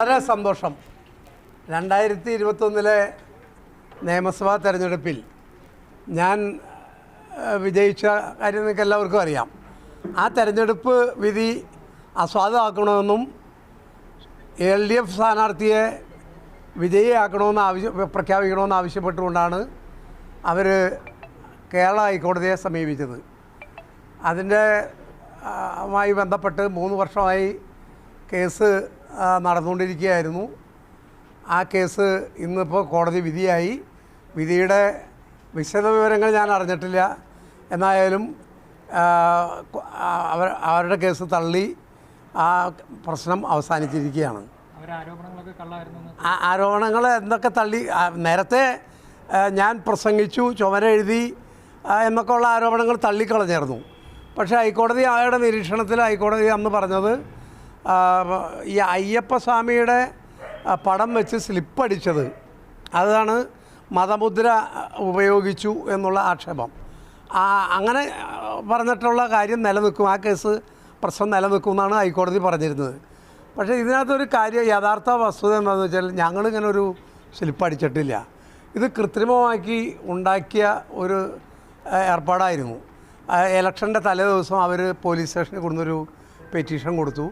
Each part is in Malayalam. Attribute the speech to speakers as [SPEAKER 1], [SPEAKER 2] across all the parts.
[SPEAKER 1] വളരെ സന്തോഷം. 2021 നിയമസഭാ തെരഞ്ഞെടുപ്പിൽ ഞാൻ വിജയിച്ച കാര്യം നിങ്ങൾക്ക് എല്ലാവർക്കും അറിയാം. ആ തെരഞ്ഞെടുപ്പ് വിധി അസാധുവാക്കണമെന്നും LDF സ്ഥാനാർത്ഥിയെ വിജയിയാക്കണമെന്ന് പ്രഖ്യാപിക്കണമെന്ന് ആവശ്യപ്പെട്ടുകൊണ്ടാണ് അവർ കേരള ഹൈക്കോടതിയെ സമീപിച്ചത്. അതിൻ്റെ മായി ബന്ധപ്പെട്ട് 3 വർഷമായി കേസ് നടന്നുകൊണ്ടിരിക്കുകയായിരുന്നു. ആ കേസ് ഇന്നിപ്പോൾ കോടതി വിധിയായി. വിധിയുടെ വിശദവിവരങ്ങൾ ഞാൻ അറിഞ്ഞിട്ടില്ല. എന്നായാലും അവരുടെ കേസ് തള്ളി ആ പ്രശ്നം അവസാനിച്ചിരിക്കുകയാണ്. ആരോപണങ്ങൾ എന്തൊക്കെ തള്ളി, നേരത്തെ ഞാൻ പ്രസംഗിച്ചു, ചുമര എഴുതി എന്നൊക്കെ ഉള്ള ആരോപണങ്ങൾ തള്ളിക്കളഞ്ഞിരുന്നു. പക്ഷേ ഹൈക്കോടതി അയാളുടെ നിരീക്ഷണത്തിൽ ഹൈക്കോടതി അന്ന് പറഞ്ഞത് ഈ അയ്യപ്പസ്വാമിയുടെ പടം വെച്ച് സ്ലിപ്പടിച്ചത് അതാണ് മതമുദ്ര ഉപയോഗിച്ചു എന്നുള്ള ആക്ഷേപം. അങ്ങനെ പറഞ്ഞിട്ടുള്ള കാര്യം നിലനിൽക്കും, ആ കേസ് പ്രശ്നം നിലനിൽക്കും എന്നാണ് ഹൈക്കോടതി പറഞ്ഞിരുന്നത്. പക്ഷേ ഇതിനകത്തൊരു കാര്യം, യഥാർത്ഥ വസ്തുത എന്താണെന്ന് വെച്ചാൽ ഞങ്ങളിങ്ങനെ ഒരു സ്ലിപ്പടിച്ചിട്ടില്ല. ഇത് കൃത്രിമമാക്കി ഉണ്ടാക്കിയ ഒരു ഏർപ്പാടായിരുന്നു. ഇലക്ഷൻ്റെ തലേ ദിവസം അവർ പോലീസ് സ്റ്റേഷനിൽ കൊടുത്തൊരു പെറ്റീഷൻ കൊടുത്തു.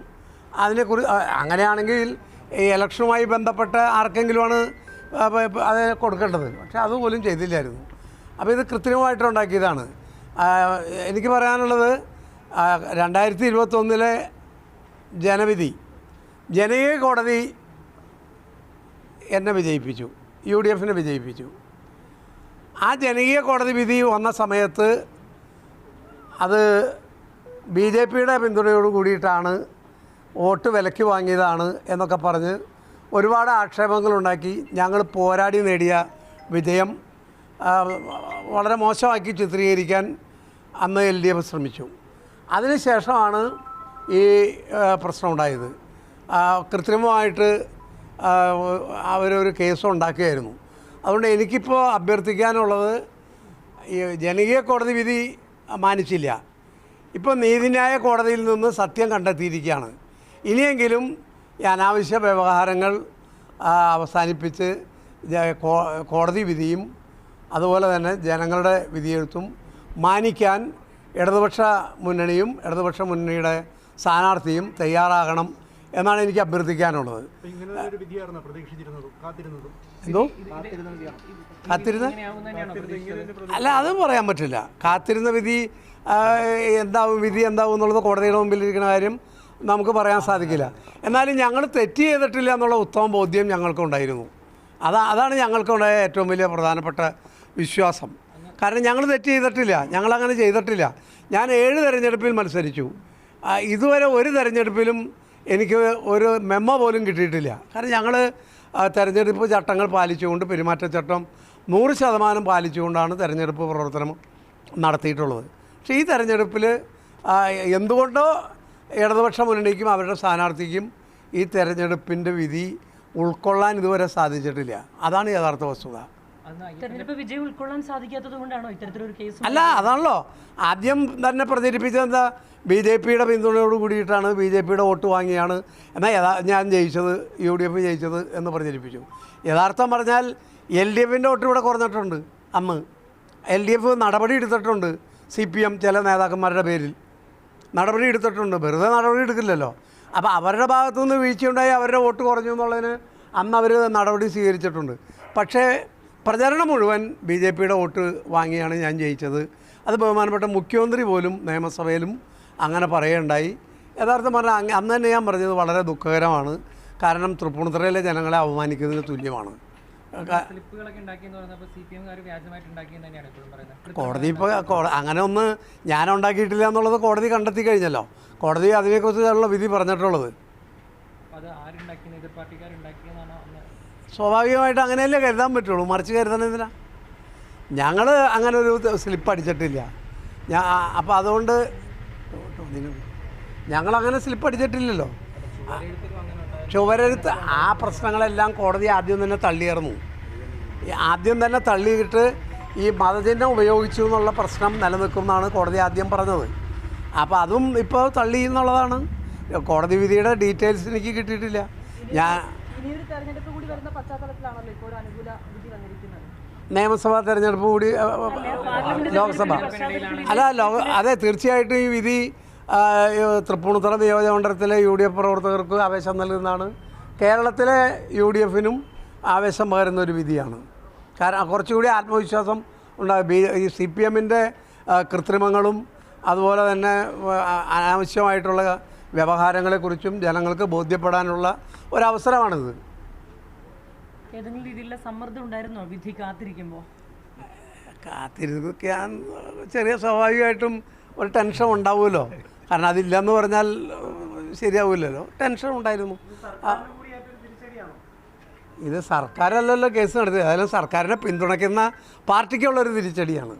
[SPEAKER 1] അതിനെക്കുറിച്ച് അങ്ങനെയാണെങ്കിൽ ഈ ഇലക്ഷനുമായി ബന്ധപ്പെട്ട് ആർക്കെങ്കിലുമാണ് അത് കൊടുക്കേണ്ടത്. പക്ഷെ അതുപോലും ചെയ്തില്ലായിരുന്നു. അപ്പോൾ ഇത് കൃത്രിമമായിട്ടുണ്ടാക്കിയതാണ്. എനിക്ക് പറയാനുള്ളത്, 2021 ജനവിധി, ജനകീയ കോടതി എന്നെ വിജയിപ്പിച്ചു, UDF വിജയിപ്പിച്ചു. ആ ജനകീയ കോടതി വിധി വന്ന സമയത്ത് അത് BJPയുടെ പിന്തുണയോട് കൂടിയിട്ടാണ്, വോട്ട് വിലയ്ക്ക് വാങ്ങിയതാണ് എന്നൊക്കെ പറഞ്ഞ് ഒരുപാട് ആക്ഷേപങ്ങളുണ്ടാക്കി. ഞങ്ങൾ പോരാടി നേടിയ വിജയം വളരെ മോശമാക്കി ചിത്രീകരിക്കാൻ അന്ന് LDF ശ്രമിച്ചു. അതിനുശേഷമാണ് ഈ പ്രശ്നം ഉണ്ടായത്. കൃത്രിമമായിട്ട് അവരൊരു കേസ് ഉണ്ടാക്കിയായിരുന്നു. അതുകൊണ്ട് എനിക്കിപ്പോൾ അഭ്യർത്ഥിക്കാനുള്ളത്, ഈ ജനകീയ കോടതി വിധി മാനിച്ചില്ല. ഇപ്പോൾ നീതിന്യായ കോടതിയിൽ നിന്ന് സത്യം കണ്ടെത്തിയിരിക്കുകയാണ്. ഇനിയെങ്കിലും ഈ അനാവശ്യ വ്യവഹാരങ്ങൾ അവസാനിപ്പിച്ച് കോടതി വിധിയും അതുപോലെ തന്നെ ജനങ്ങളുടെ വിധിയെഴുത്തും മാനിക്കാൻ ഇടതുപക്ഷ മുന്നണിയും ഇടതുപക്ഷ മുന്നണിയുടെ സ്ഥാനാർത്ഥിയും തയ്യാറാകണം എന്നാണ് എനിക്ക് അഭ്യർത്ഥിക്കാനുള്ളത്. എന്തോ കാത്തിരുന്ന അല്ല, അതും പറയാൻ പറ്റില്ല. കാത്തിരുന്ന വിധി എന്താവും, വിധി എന്താവും എന്നുള്ളത് കോടതിയുടെ മുമ്പിലിരിക്കുന്ന കാര്യം നമുക്ക് പറയാൻ സാധിക്കില്ല. എന്നാലും ഞങ്ങൾ തെറ്റ് ചെയ്തിട്ടില്ല എന്നുള്ള ഉത്തമ ബോധ്യം ഞങ്ങൾക്കുണ്ടായിരുന്നു. അതാണ് ഞങ്ങൾക്കുണ്ടായ ഏറ്റവും വലിയ പ്രധാനപ്പെട്ട വിശ്വാസം. കാരണം ഞങ്ങൾ തെറ്റ് ചെയ്തിട്ടില്ല, ഞങ്ങളങ്ങനെ ചെയ്തിട്ടില്ല. ഞാൻ 7 തെരഞ്ഞെടുപ്പിൽ മത്സരിച്ചു. ഇതുവരെ ഒരു തെരഞ്ഞെടുപ്പിലും എനിക്ക് ഒരു മെമ്മ പോലും കിട്ടിയിട്ടില്ല. കാരണം ഞങ്ങൾ തെരഞ്ഞെടുപ്പ് ചട്ടങ്ങൾ പാലിച്ചുകൊണ്ട്, പെരുമാറ്റച്ചട്ടം 100% പാലിച്ചുകൊണ്ടാണ് തെരഞ്ഞെടുപ്പ് പ്രവർത്തനം നടത്തിയിട്ടുള്ളത്. പക്ഷേ ഈ തെരഞ്ഞെടുപ്പിൽ എന്തുകൊണ്ടോ ഇടതുപക്ഷ മുന്നണിക്കും അവരുടെ സ്ഥാനാർത്ഥിക്കും ഈ തെരഞ്ഞെടുപ്പിൻ്റെ വിധി ഉൾക്കൊള്ളാൻ ഇതുവരെ സാധിച്ചിട്ടില്ല. അതാണ് യഥാർത്ഥ വസ്തുത.
[SPEAKER 2] വിജയം ഉൾക്കൊള്ളാൻ സാധിക്കാത്തത് കൊണ്ടാണോ ഇത്തരത്തിലൊരു കേസ്?
[SPEAKER 1] അല്ല, അതാണല്ലോ ആദ്യം തന്നെ പ്രചരിപ്പിച്ചത്. എന്താ, BJPയുടെ പിന്തുണയോട് കൂടിയിട്ടാണ്, BJPയുടെ വോട്ട് വാങ്ങിയാണ്, എന്നാൽ ഞാൻ ജയിച്ചത്, UDF ജയിച്ചത് എന്ന് പ്രചരിപ്പിച്ചു. യഥാർത്ഥം പറഞ്ഞാൽ LDFൻ്റെ വോട്ട് ഇവിടെ കുറഞ്ഞിട്ടുണ്ട്. അന്ന് LDF നടപടി എടുത്തിട്ടുണ്ട്. CPM ചില നേതാക്കന്മാരുടെ പേരിൽ നടപടി എടുത്തിട്ടുണ്ട്. വെറുതെ നടപടി എടുക്കില്ലല്ലോ. അപ്പോൾ അവരുടെ ഭാഗത്തു നിന്ന് വീഴ്ചയുണ്ടായി അവരുടെ വോട്ട് കുറഞ്ഞു എന്നുള്ളതിന് അന്ന് അവർ നടപടി സ്വീകരിച്ചിട്ടുണ്ട്. പക്ഷേ പ്രചരണം മുഴുവൻ BJPയുടെ വോട്ട് വാങ്ങിയാണ് ഞാൻ ജയിച്ചത്. അത് ബഹുമാനപ്പെട്ട മുഖ്യമന്ത്രി പോലും നിയമസഭയിലും അങ്ങനെ പറയുകയുണ്ടായി. യഥാർത്ഥം പറഞ്ഞാൽ അന്ന് തന്നെ ഞാൻ പറഞ്ഞത് വളരെ ദുഃഖകരമാണ്. കാരണം തൃപ്പൂണിത്തുറയിലെ ജനങ്ങളെ അവമാനിക്കുന്നതിന് തുല്യമാണ്. കോടതി ഇപ്പോൾ അങ്ങനെ ഒന്ന് ഞാൻ ഉണ്ടാക്കിയിട്ടില്ല എന്നുള്ളത് കോടതി കണ്ടെത്തി കഴിഞ്ഞല്ലോ. കോടതി അതിനെക്കുറിച്ചുള്ള വിധി പറഞ്ഞിട്ടുള്ളത്. സ്വാഭാവികമായിട്ട് അങ്ങനെയല്ലേ കരുതാൻ പറ്റുള്ളൂ, മറിച്ച് കരുതണതിനാ. ഞങ്ങൾ അങ്ങനെ ഒരു സ്ലിപ്പ് അടിച്ചിട്ടില്ല. അപ്പോൾ അതുകൊണ്ട് ഞങ്ങളങ്ങനെ സ്ലിപ്പ് അടിച്ചിട്ടില്ലല്ലോ. ചുവരെഴുത്ത് ആ പ്രശ്നങ്ങളെല്ലാം കോടതി ആദ്യം തന്നെ തള്ളിയായിരുന്നു. ആദ്യം തന്നെ തള്ളിയിട്ട് ഈ മതചിഹ്നം ഉപയോഗിച്ചു എന്നുള്ള പ്രശ്നം നിലനിൽക്കുമെന്നാണ് കോടതി ആദ്യം പറഞ്ഞത്. അപ്പോൾ അതും ഇപ്പോൾ തള്ളി എന്നുള്ളതാണ്. കോടതി വിധിയുടെ ഡീറ്റെയിൽസ് എനിക്ക് കിട്ടിയിട്ടില്ല. ഞാൻ
[SPEAKER 3] ഇനിയൊരു തെരഞ്ഞെടുപ്പ് കൂടി വരുന്ന പശ്ചാത്തലത്തിലാണല്ലോ ഇപ്പോൾ ഒരു അനുകൂല വിധി വന്നിരിക്കുന്നത്.
[SPEAKER 1] നിയമസഭാ തെരഞ്ഞെടുപ്പ് കൂടി ലോക്സഭ അതെ, തീർച്ചയായിട്ടും ഈ വിധി തൃപ്പൂണിത്തുറ നിയോജകമണ്ഡലത്തിലെ UDF പ്രവർത്തകർക്ക് ആവേശം നൽകുന്നതാണ്. കേരളത്തിലെ UDFനും ആവേശം പകരുന്ന ഒരു വിധിയാണ്. കാരണം കുറച്ചുകൂടി ആത്മവിശ്വാസം ഉണ്ടാകും. ഈ CPMൻ്റെ കൃത്രിമങ്ങളും അതുപോലെ തന്നെ അനാവശ്യമായിട്ടുള്ള വ്യവഹാരങ്ങളെക്കുറിച്ചും ജനങ്ങൾക്ക് ബോധ്യപ്പെടാനുള്ള ഒരവസരമാണിത്.
[SPEAKER 2] ഏതെങ്കിലും രീതിയിലുള്ള സമ്മർദ്ദം ഉണ്ടായിരുന്നോ വിധി കാത്തിരിക്കുമ്പോൾ?
[SPEAKER 1] കാത്തിരിക്കാൻ ചെറിയ സ്വാഭാവികമായിട്ടും ഒരു ടെൻഷൻ ഉണ്ടാവുമല്ലോ. കാരണം അതില്ലെന്ന് പറഞ്ഞാൽ ശരിയാവില്ലല്ലോ. ടെൻഷൻ ഉണ്ടായിരുന്നു. ഇത് സർക്കാരല്ലല്ലോ കേസ് നടത്തിയത്. അതായത് സർക്കാരിനെ പിന്തുണയ്ക്കുന്ന പാർട്ടിക്കുള്ളൊരു തിരിച്ചടിയാണ്.